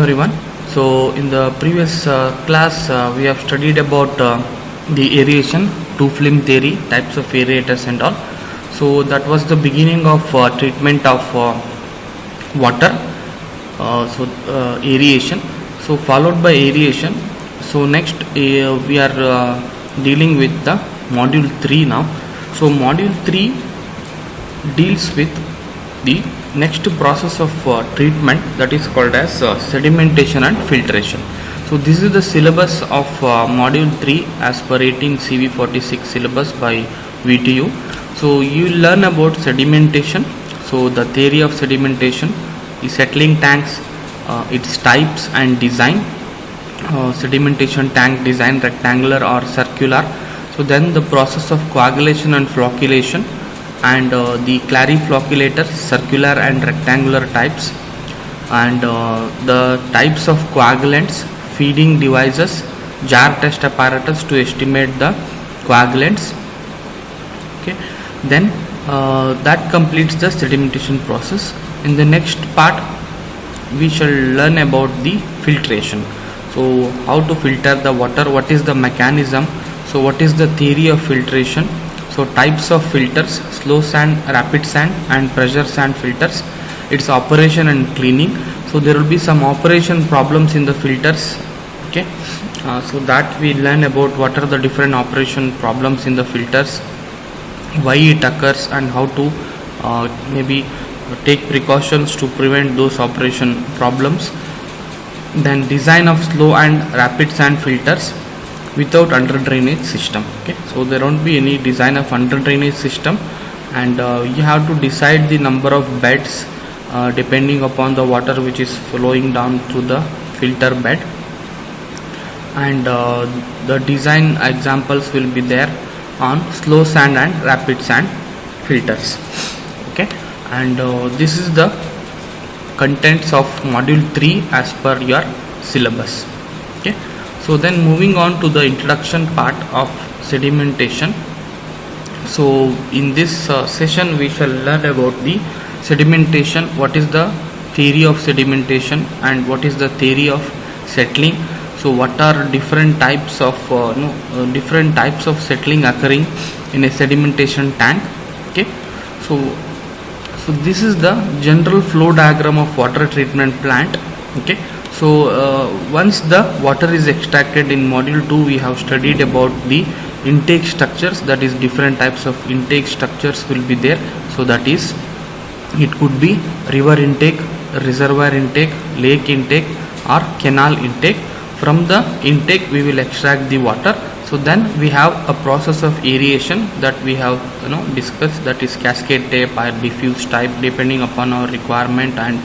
everyone. So in the previous class we have studied about the aeration, two film theory, types of aerators and all. So that was the beginning of treatment of water. Aeration. So followed by aeration. So next we are dealing with the module 3 now. So module 3 deals with the next process of treatment, that is called as sedimentation and filtration. So this is the syllabus of module 3 as per 18 CV46 syllabus by VTU. So you learn about sedimentation, so the theory of sedimentation, the settling tanks, its types and design, sedimentation tank design, rectangular or circular. So then the process of coagulation and flocculation, and the clariflocculator, circular and rectangular types, and the types of coagulants, feeding devices, jar test apparatus to estimate the coagulants. Okay, then that completes the sedimentation process. In the next part we shall learn about the filtration. So how to filter the water, what is the mechanism, so what is the theory of filtration, so types of filters, slow sand, rapid sand and pressure sand filters, its operation and cleaning. So there will be some operation problems in the filters. Okay, so that we learn about what are the different operation problems in the filters, why it occurs and how to maybe take precautions to prevent those operation problems. Then design of slow and rapid sand filters without under drainage system. Okay, so there won't be any design of under drainage system, and you have to decide the number of beds depending upon the water which is flowing down through the filter bed, and the design examples will be there on slow sand and rapid sand filters. Okay, and this is the contents of module 3 as per your syllabus. Okay, so then moving on to the introduction part of sedimentation. So in this session we shall learn about the sedimentation, what is the theory of sedimentation and what is the theory of settling. So what are different types of different types of settling occurring in a sedimentation tank. Okay, so this is the general flow diagram of water treatment plant. Okay, so once the water is extracted, in module 2 we have studied about the intake structures, that is different types of intake structures will be there. So that is, it could be river intake, reservoir intake, lake intake or canal intake. From the intake we will extract the water. So then we have a process of aeration that we have discussed, that is cascade type or diffuse type depending upon our requirement and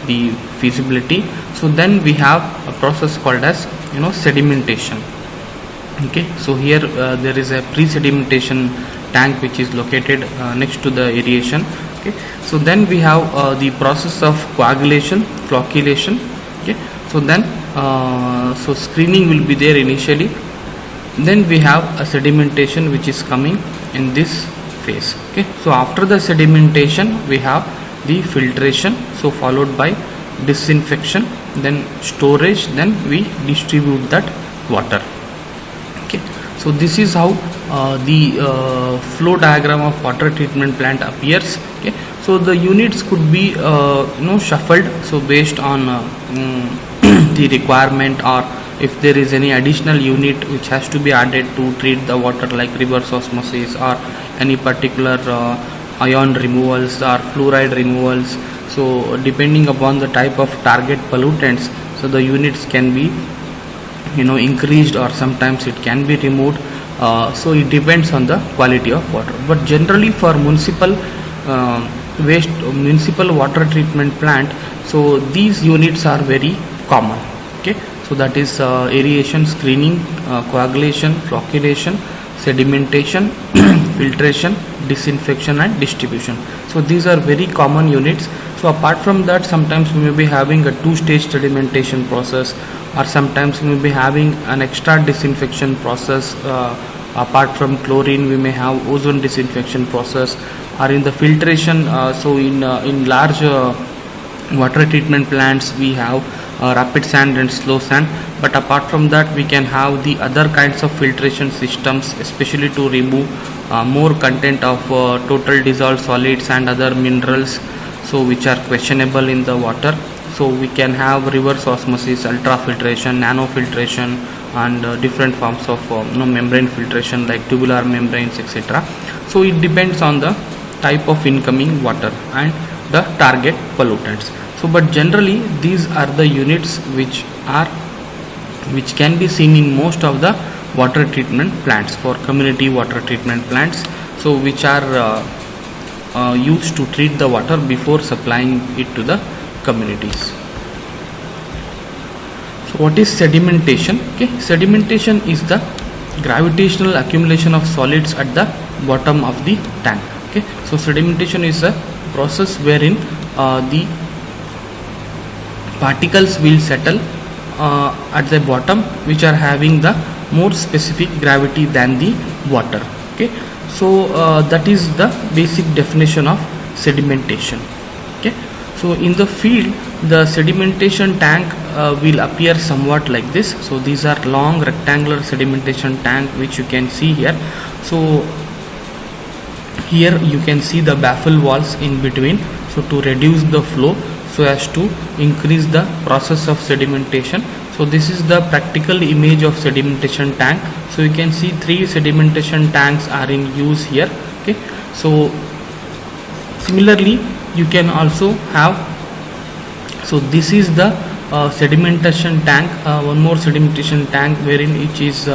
the feasibility. So then we have a process called as sedimentation. Okay, so here there is a pre-sedimentation tank which is located next to the aeration. Okay, so then we have the process of coagulation, flocculation. Okay, so then so screening will be there initially. Then we have a sedimentation which is coming in this phase. Okay, so after the sedimentation we have the filtration, so followed by disinfection, then storage, then we distribute that water. Okay, so this is how the flow diagram of water treatment plant appears. Okay, so the units could be shuffled, so based on the requirement, or if there is any additional unit which has to be added to treat the water, like reverse osmosis or any particular ion removals or fluoride removals. So depending upon the type of target pollutants, so the units can be increased or sometimes it can be removed. So it depends on the quality of water, but generally for municipal municipal water treatment plant, so these units are very common. Okay, so that is aeration, screening, coagulation, flocculation, sedimentation, filtration, disinfection and distribution. So these are very common units. So apart from that, sometimes we may be having a two-stage sedimentation process, or sometimes we may be having an extra disinfection process. Apart from chlorine we may have ozone disinfection process, or in the filtration. So in large water treatment plants we have rapid sand and slow sand. But apart from that, we can have the other kinds of filtration systems, especially to remove more content of total dissolved solids and other minerals, so which are questionable in the water. So we can have reverse osmosis, ultrafiltration, nanofiltration, and different forms of membrane filtration like tubular membranes, etc. So it depends on the type of incoming water and the target pollutants. So but generally these are the units which can be seen in most of the water treatment plants, for community water treatment plants, so which are used to treat the water before supplying it to the communities. So what is sedimentation? Okay, sedimentation is the gravitational accumulation of solids at the bottom of the tank. Okay, so sedimentation is a process wherein the particles will settle at the bottom, which are having the more specific gravity than the water. Okay, so that is the basic definition of sedimentation. Okay, so in the field, the sedimentation tank will appear somewhat like this. So these are long rectangular sedimentation tank which you can see here. So here you can see the baffle walls in between, so to reduce the flow so as to increase the process of sedimentation. So this is the practical image of sedimentation tank. So you can see 3 sedimentation tanks are in use here. Okay, so similarly you can also have, so this is the sedimentation tank, one more sedimentation tank wherein it is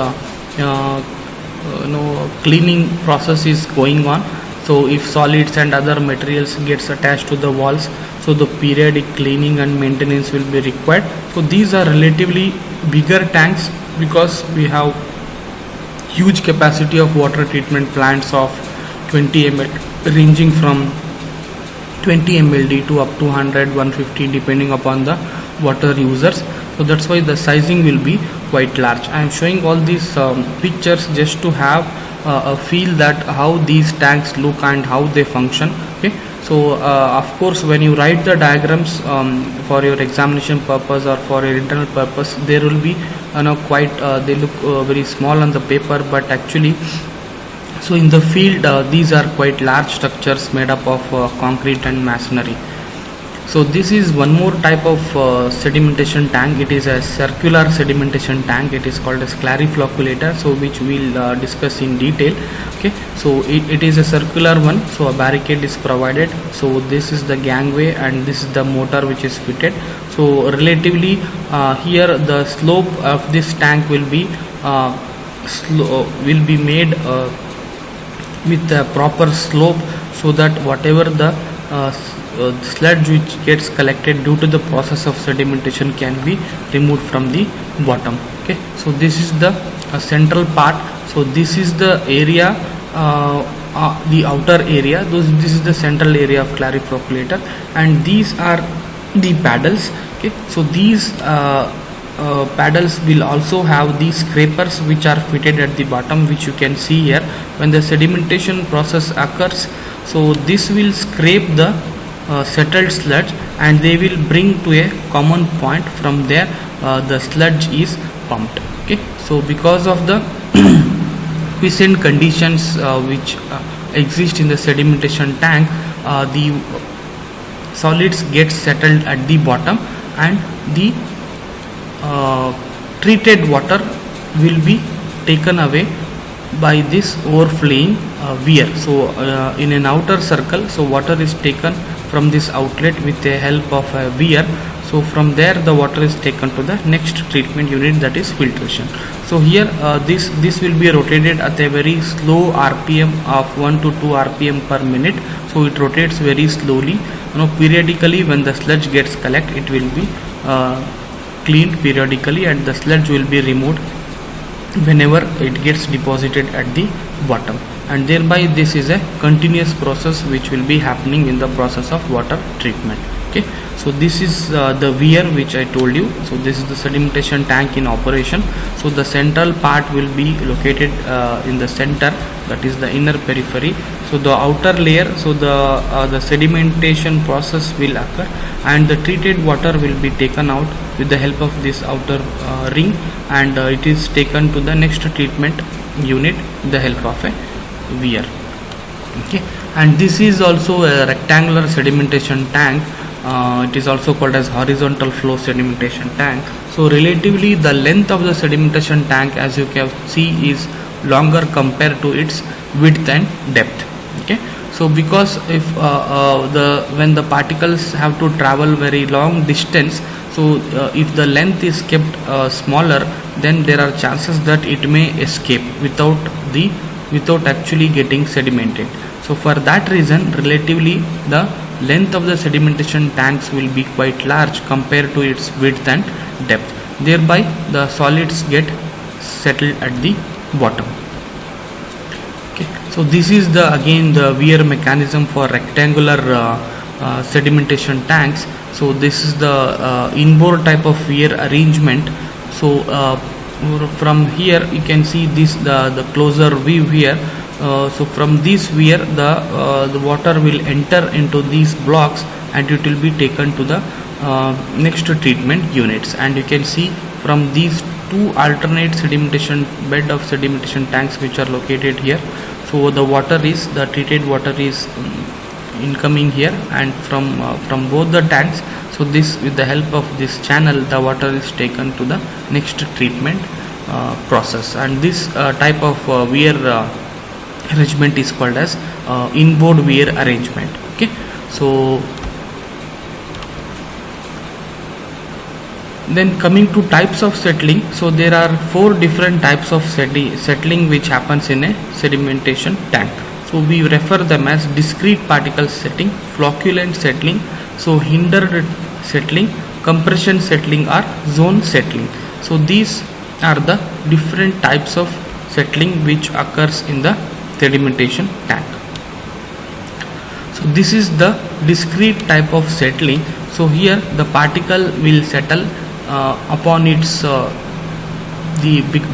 cleaning process is going on. So if solids and other materials gets attached to the walls, so the periodic cleaning and maintenance will be required. So these are relatively bigger tanks because we have huge capacity of water treatment plants of 20 ml, ranging from 20 mld to up to 100, 150 depending upon the water users. So that's why the sizing will be quite large. I am showing all these pictures just to have a feel that how these tanks look and how they function. Okay, so of course when you write the diagrams for your examination purpose or for your internal purpose, there will be quite they look very small on the paper, but actually so in the field these are quite large structures made up of concrete and masonry. So this is one more type of sedimentation tank. It is a circular sedimentation tank. It is called as clariflocculator, so which we'll discuss in detail. Okay, so it is a circular one, so a barricade is provided. So this is the gangway and this is the motor which is fitted. So relatively here the slope of this tank will be made with a proper slope, so that whatever the sludge which gets collected due to the process of sedimentation can be removed from the bottom. Okay, so this is the central part. So this is the area, the outer area. This is the central area of clariflocculator, and these are the paddles. Okay, so these paddles will also have these scrapers which are fitted at the bottom, which you can see here. When the sedimentation process occurs, so this will scrape the settled sludge and they will bring to a common point. From there the sludge is pumped. Okay, so because of the quiescent conditions which exist in the sedimentation tank, the solids get settled at the bottom and the treated water will be taken away by this overflowing weir. So in an outer circle, so water is taken from this outlet with the help of a weir. So from there the water is taken to the next treatment unit, that is filtration. So here this will be rotated at a very slow RPM of 1 to 2 RPM per minute. So it rotates very slowly. Periodically when the sludge gets collected, it will be cleaned periodically and the sludge will be removed whenever it gets deposited at the bottom, and thereby this is a continuous process which will be happening in the process of water treatment. Okay, so this is the weir which I told you. So this is the sedimentation tank in operation. So the central part will be located in the center, that is the inner periphery. So the outer layer, so the sedimentation process will occur and the treated water will be taken out with the help of this outer ring, and it is taken to the next treatment unit with the help of a weir. Okay, and this is also a rectangular sedimentation tank. It is also called as horizontal flow sedimentation tank. So relatively the length of the sedimentation tank, as you can see, is longer compared to its width and depth. Okay, so because if when the particles have to travel very long distance, so if the length is kept smaller, then there are chances that it may escape without actually getting sedimented. So for that reason, relatively the length of the sedimentation tanks will be quite large compared to its width and depth. Thereby the solids get settled at the bottom. Okay, so this is again the weir mechanism for rectangular sedimentation tanks. So this is the inbore type of weir arrangement. So from here you can see this the closer view here. So from this weir the water will enter into these blocks and it will be taken to the next treatment units, and you can see from these two alternate sedimentation bed of sedimentation tanks which are located here. So the treated water is incoming here, and from both the tanks, so this with the help of this channel the water is taken to the next treatment process, and this type of weir arrangement is called as inboard weir arrangement. Okay, so then coming to types of settling, so there are 4 different types of settling which happens in a sedimentation tank. So we refer them as discrete particle settling, flocculent settling, so hindered settling, compression settling, or zone settling. So these are the different types of settling which occurs in the sedimentation tank. So this is the discrete type of settling. So here the particle will settle upon its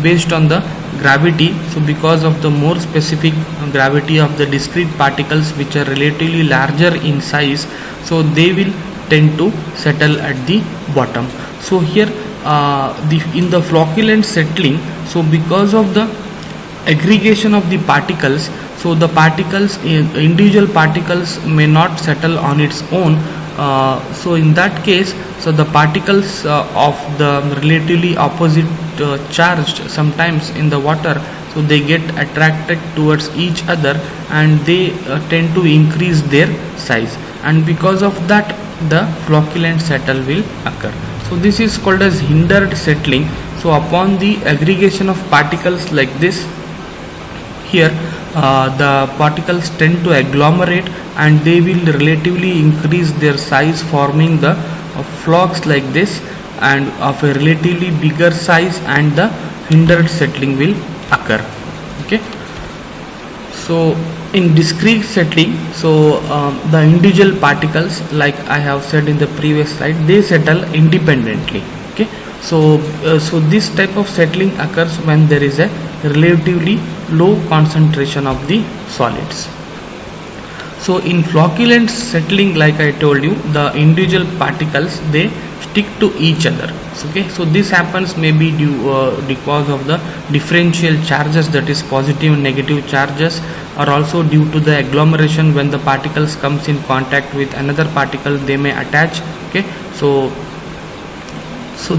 based on the gravity. So because of the more specific gravity of the discrete particles which are relatively larger in size, so they will tend to settle at the bottom. So here in the flocculent settling, so because of the aggregation of the particles, so the individual particles may not settle on its own. So in that case, so the particles of the relatively opposite charged sometimes in the water, so they get attracted towards each other and they tend to increase their size, and because of that the flocculent settle will occur. So this is called as hindered settling. So upon the aggregation of particles like this, here the particles tend to agglomerate and they will relatively increase their size, forming the flocks like this and of a relatively bigger size, and the hindered settling will occur. Okay, so in discrete settling, so the individual particles, like I have said in the previous slide, they settle independently. Okay, so this type of settling occurs when there is a relatively low concentration of the solids. So in flocculent settling, like I told you, the individual particles, they stick to each other. Okay, so this happens maybe because of the differential charges, that is positive and negative charges, or also due to the agglomeration. When the particles comes in contact with another particle, they may attach. Okay, so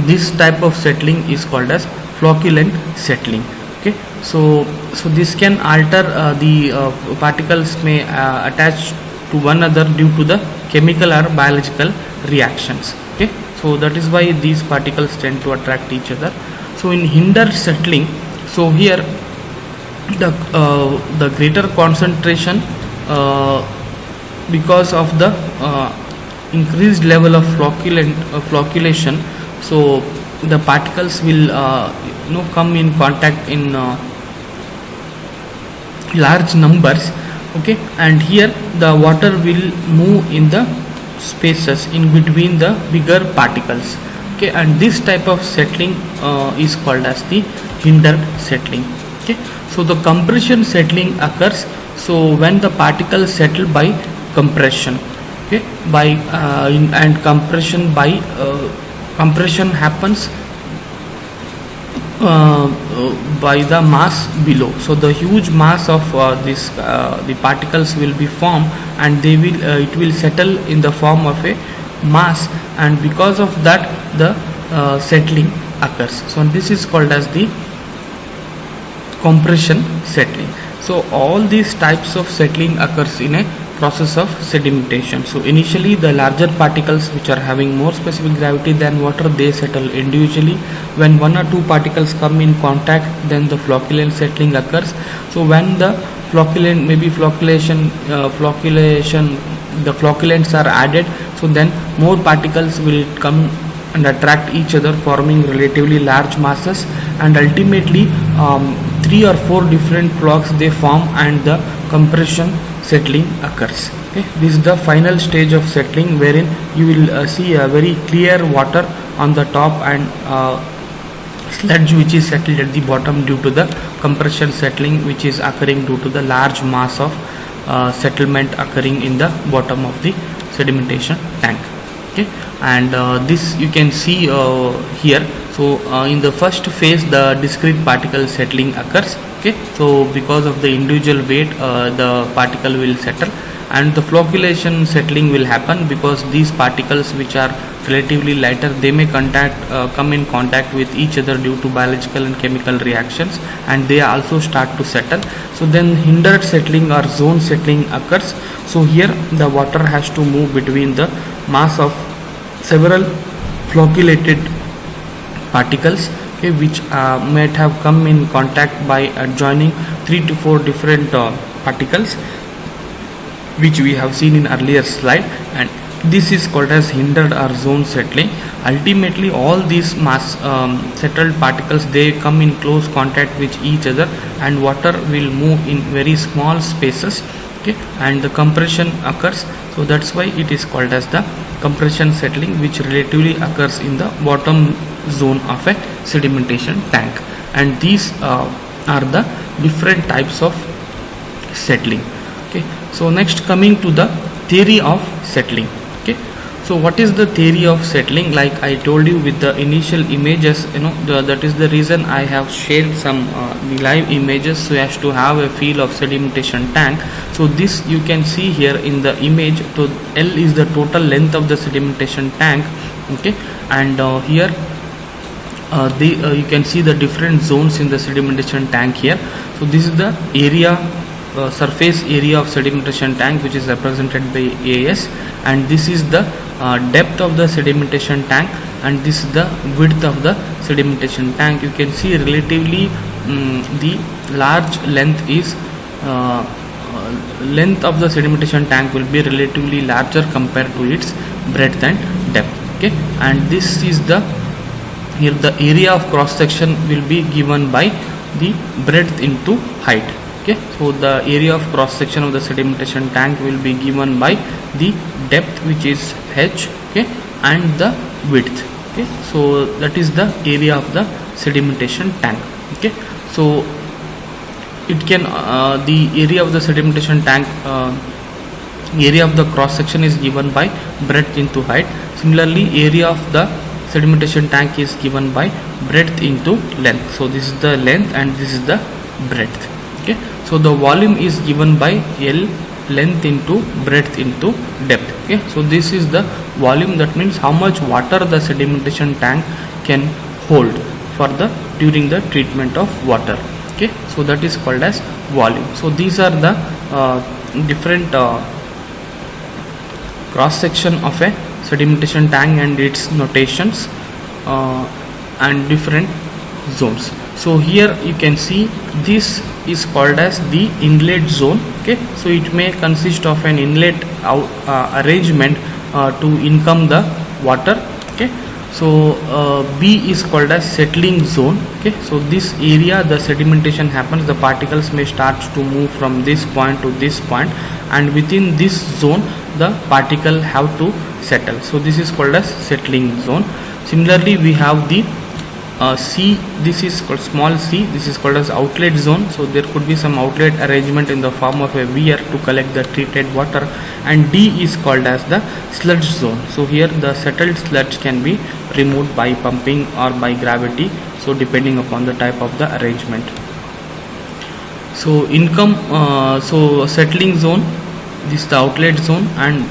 this type of settling is called as flocculent settling. Okay, so this can alter the particles may attach to one another due to the chemical or biological reactions. Okay, so that is why these particles tend to attract each other. So in hindered settling, so here the greater concentration because of the increased level of flocculation, so the particles will come in contact in large numbers. Okay, and here the water will move in the spaces in between the bigger particles. Okay, and this type of settling is called as the hindered settling. Okay, so the compression settling occurs so when the particles settle by compression. Okay, by and compression by compression happens by the mass below. So the huge mass of the particles will be formed, and they will it will settle in the form of a mass, and because of that the settling occurs. So this is called as the compression settling. So all these types of settling occurs in a process of sedimentation. So initially the larger particles which are having more specific gravity than water, they settle individually. When one or two particles come in contact, then the flocculent settling occurs. So when the flocculent, maybe the flocculents are added, so then more particles will come and attract each other, forming relatively large masses, and ultimately 3 or 4 different flocks they form, and the compression settling occurs. Okay, this is the final stage of settling, wherein you will see a very clear water on the top and sludge which is settled at the bottom due to the compression settling which is occurring due to the large mass of settlement occurring in the bottom of the sedimentation tank. Okay, and this you can see here. So in the first phase the discrete particle settling occurs. Okay, so because of the individual weight the particle will settle, and the flocculation settling will happen because these particles which are relatively lighter, they may come in contact with each other due to biological and chemical reactions, and they also start to settle. So then hindered settling or zone settling occurs. So here the water has to move between the mass of several flocculated particles, okay, which might have come in contact by joining 3 to 4 different particles, which we have seen in earlier slide, and this is called as hindered or zone settling. Ultimately all these mass settled particles, they come in close contact with each other, and water will move in very small spaces. Okay, and the compression occurs. So that's why it is called as the compression settling, which relatively occurs in the bottom zone of a sedimentation tank. And these are the different types of settling. Okay, so next coming to the theory of settling. Okay, so what is the theory of settling? Like I told you with the initial images, that is the reason I have shared some live images so as to have a feel of sedimentation tank. So this you can see here in the image. So L is the total length of the sedimentation tank. Okay, and here you can see the different zones in the sedimentation tank here. So this is the area, surface area of sedimentation tank, which is represented by AS, and this is the depth of the sedimentation tank, and this is the width of the sedimentation tank. You can see relatively the large length is length of the sedimentation tank will be relatively larger compared to its breadth and depth. Okay, and this is the here the area of cross section will be given by the breadth into height. Okay, so the area of cross section of the sedimentation tank will be given by the depth, which is h, okay, and the width. Okay, so that is the area of the sedimentation tank. Okay, so it can the area of the sedimentation tank, area of the cross section is given by breadth into height. Similarly, area of the sedimentation tank is given by breadth into length. So this is the length and this is the breadth. Okay, so the volume is given by L, length into breadth into depth. Okay, so this is the volume, that means how much water the sedimentation tank can hold for during the treatment of water. Okay, so that is called as volume. So these are the different cross section of a sedimentation tank and its notations and different zones. So here you can see this is called as the inlet zone. Okay, so it may consist of an inlet arrangement to income the water. Okay, so B is called as settling zone. Okay, so this area the sedimentation happens, the particles may start to move from this point to this point, and within this zone the particle have to settle. So this is called as settling zone. Similarly, we have the C, this is called small c, this is called as outlet zone. So there could be some outlet arrangement in the form of a weir to collect the treated water, and D is called as the sludge zone. So here the settled sludge can be removed by pumping or by gravity, so depending upon the type of the arrangement. So so settling zone, this is the outlet zone, and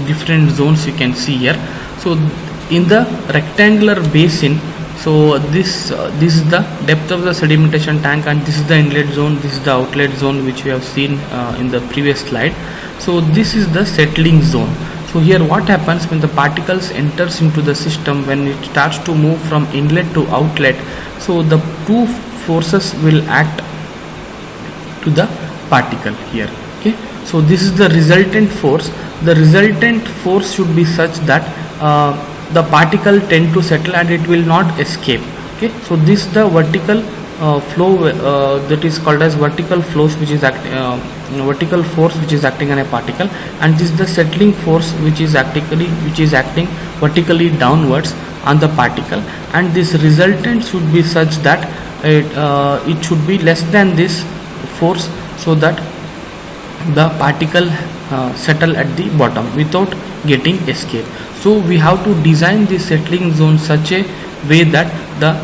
different zones you can see here. So in the rectangular basin, so this is the depth of the sedimentation tank, and this is the inlet zone, this is the outlet zone, which we have seen in the previous slide. So this is the settling zone. So here what happens when the particles enters into the system, when it starts to move from inlet to outlet, so the two forces will act to the particle here. Okay, so this is the resultant force. The resultant force should be such that the particle tend to settle and it will not escape. Okay, so this is the vertical flow that is called as vertical force which is acting on a particle, and this is the settling force which is acting vertically downwards on the particle, and this resultant should be such that it should be less than this force, so that the particle settle at the bottom without getting escape. So we have to design the settling zone such a way that the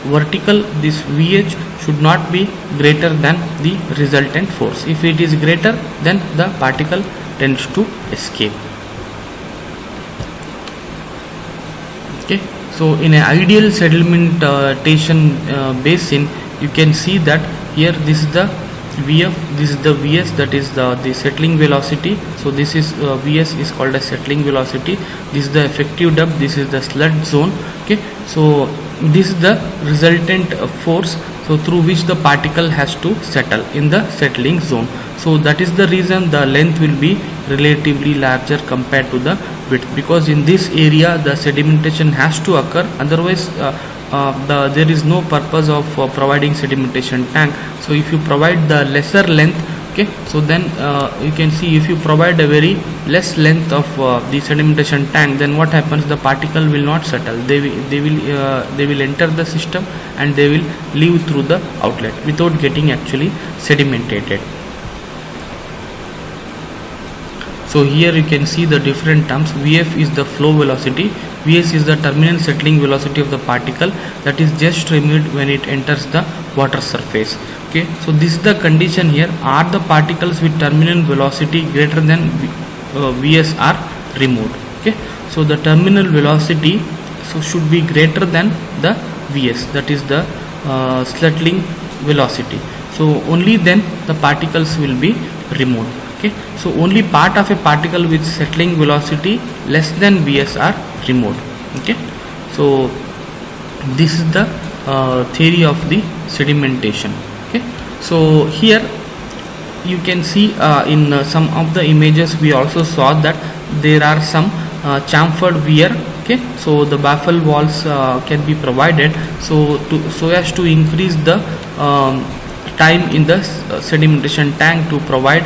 vertical, this VH, should not be greater than the resultant force. If it is greater, then the particle tends to escape. Okay, so in an ideal sedimentation basin, you can see that here this is the VF, this is the VS, that is the settling velocity. So this is VS is called as settling velocity. This is the effective depth, this is the sludge zone. Okay, so this is the resultant force, so through which the particle has to settle in the settling zone. So that is the reason the length will be relatively larger compared to the width, because in this area the sedimentation has to occur, otherwise there is no purpose of providing sedimentation tank. So if you provide the lesser length, okay, so then you can see if you provide a very less length of the sedimentation tank, then what happens, the particle will not settle, they will enter the system and they will leave through the outlet without getting actually sedimentated. So here you can see the different terms. VF is the flow velocity, Vs is the terminal settling velocity of the particle that is just removed when it enters the water surface. Okay, so this is the condition here. Are the particles with terminal velocity greater than Vs are removed? Okay, so the terminal velocity should be greater than the Vs, that is the settling velocity. So only then the particles will be removed. Okay, so only part of a particle with settling velocity less than Vs are removed. Okay, so this is the theory of the sedimentation. Okay, so here you can see in some of the images we also saw that there are some chamfered weir. Okay, so the baffle walls can be provided so as to increase the time in the sedimentation tank to provide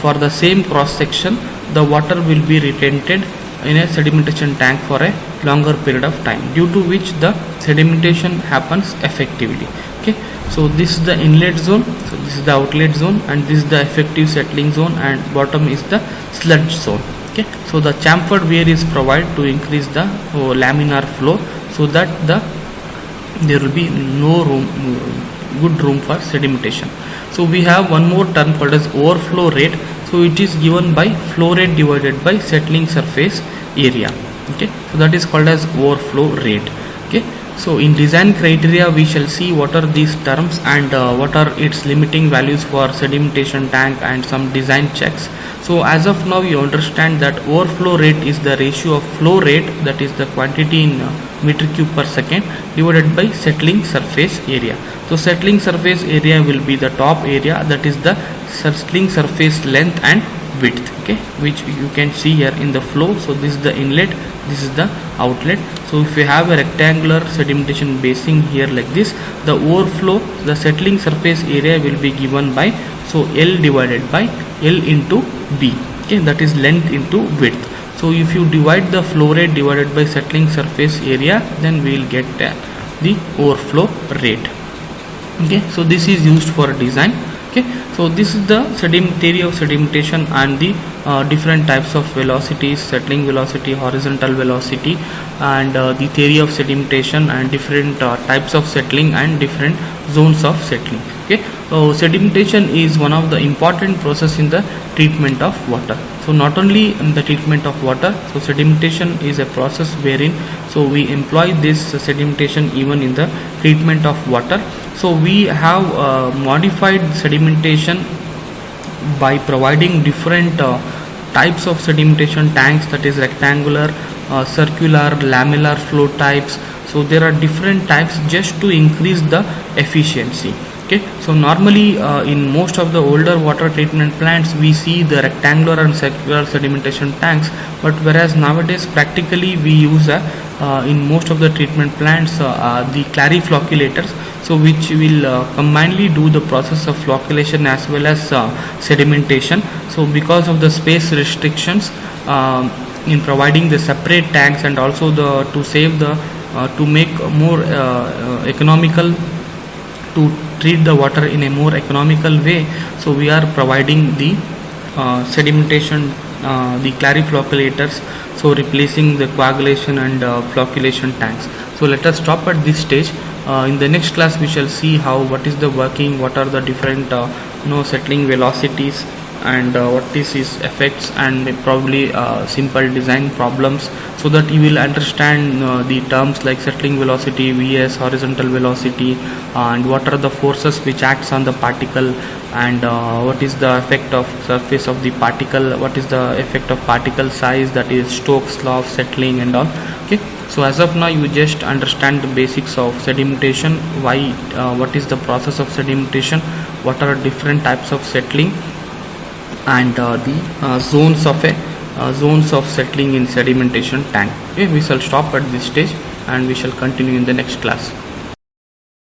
for the same cross section the water will be retented in a sedimentation tank for a longer period of time, due to which the sedimentation happens effectively. Okay, so this is the inlet zone, so this is the outlet zone, and this is the effective settling zone, and bottom is the sludge zone. Okay, so the chamfered weir is provided to increase the laminar flow, so that there will be good room for sedimentation. So we have one more term called as overflow rate. So it is given by flow rate divided by settling surface area. Okay, so that is called as overflow rate. Okay, so in design criteria we shall see what are these terms and what are its limiting values for sedimentation tank and some design checks. So as of now you understand that overflow rate is the ratio of flow rate, that is the quantity in meter cube per second, divided by settling surface area. So settling surface area will be the top area, that is the settling surface length and width, okay, which you can see here in the flow. So this is the inlet, this is the outlet. So if you have a rectangular sedimentation basin here like this, the overflow, the settling surface area will be given by, so L divided by L into B, okay, that is length into width. So if you divide the flow rate divided by settling surface area, then we will get the overflow rate. Okay, so this is used for design. Okay, so this is the theory of sedimentation and the different types of velocities: settling velocity, horizontal velocity, and the theory of sedimentation and different types of settling and different zones of settling. Okay, so sedimentation is one of the important process in the treatment of water. So not only in the treatment of water, so sedimentation is a process wherein so we employ this sedimentation even in the treatment of water. So we have modified sedimentation by providing different types of sedimentation tanks, that is rectangular, circular, lamellar flow types. So there are different types just to increase the efficiency. Okay, so normally in most of the older water treatment plants we see the rectangular and circular sedimentation tanks, but whereas nowadays practically we use in most of the treatment plants the clariflocculators, so which will combinedly do the process of flocculation as well as sedimentation. So because of the space restrictions in providing the separate tanks, and also the to save the to make more economical, to treat the water in a more economical way, so we are providing the sedimentation, the clariflocculators, so replacing the coagulation and flocculation tanks. So let us stop at this stage. In the next class we shall see how, what is the working, what are the different settling velocities, and what is its effects, and probably simple design problems, so that you will understand the terms like settling velocity, Vs, horizontal velocity, and what are the forces which acts on the particle, and what is the effect of surface of the particle, what is the effect of particle size, that is Stokes law of settling and all. Okay, so as of now you just understand the basics of sedimentation, why what is the process of sedimentation, what are different types of settling, and the zones of settling in sedimentation tank. Okay, we shall stop at this stage and we shall continue in the next class.